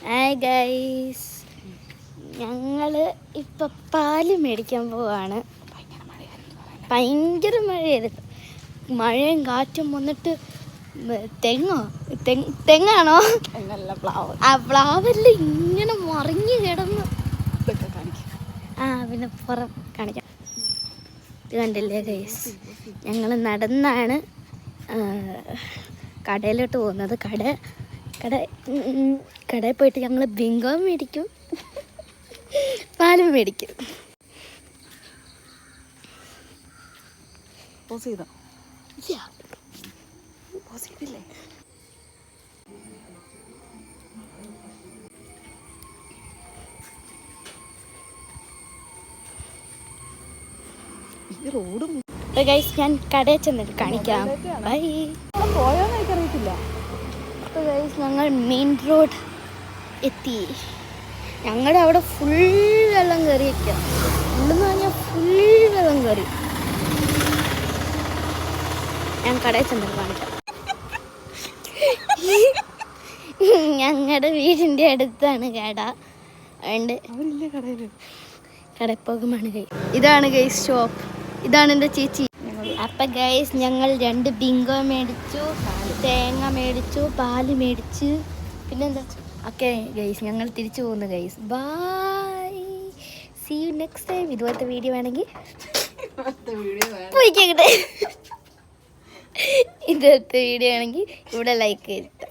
Hi guys, ഞങ്ങൾ ഇപ്പം പാല് മേടിക്കാൻ പോവാണ്. ഭയങ്കര മഴയായിരുന്നു. മഴയും കാറ്റും വന്നിട്ട് തെങ്ങാണോ ആ പ്ലാവെല്ലാം ഇങ്ങനെ മറിഞ്ഞു കിടന്ന്. പിന്നെ പുറം കാണിക്കാം. ഇത് കണ്ടില്ലേ ഗൈസ്, ഞങ്ങൾ നടന്നാണ് കടയിലോട്ട് പോകുന്നത്. കടയിൽ പോയിട്ട് ഞങ്ങൾ ബിങ്കോ മേടിക്കും, പാലും മേടിക്കും. ഗൈസ്, ഞാൻ കടയിൽ ചെന്നിട്ട് കാണിക്കാം. ബൈ. പോയോന്ന് എനിക്കറിയത്തില്ല. അപ്പോൾ ഗൈസ്, ഞങ്ങൾ മെയിൻ റോഡ് എത്തി. ഞങ്ങളുടെ അവിടെ ഫുൾ വെള്ളം കയറിയിരിക്കുക. ഫുള്ളെന്ന് പറഞ്ഞാൽ ഫുൾ വെള്ളം കയറി. ഞാൻ കടയിൽ ചെന്നിട്ട് കാണിക്കാം. ഞങ്ങളുടെ വീടിൻ്റെ അടുത്താണ് കട. അതുകൊണ്ട് കടയിൽ പോകുമാണ് ഗൈസ്. ഇതാണ് ഗൈസ് ഷോപ്പ്. ഇതാണ് എൻ്റെ ചേച്ചി. അപ്പം ഗൈസ്, ഞങ്ങൾ 2 ബിങ്കോ മേടിച്ചു, തേങ്ങ മേടിച്ചു, പാല് മേടിച്ചു, പിന്നെന്താ ഓക്കെ ഗൈസ്, ഞങ്ങൾ തിരിച്ചു പോകുന്നു guys. Bye, see you next time. ഇതുപോലത്തെ വീഡിയോ വേണമെങ്കിൽ പോയിക്കോട്ടെ. ഇതുപോലത്തെ വീഡിയോ ആണെങ്കിൽ ഇവിടെ ലൈക്ക് ചെയ്തു.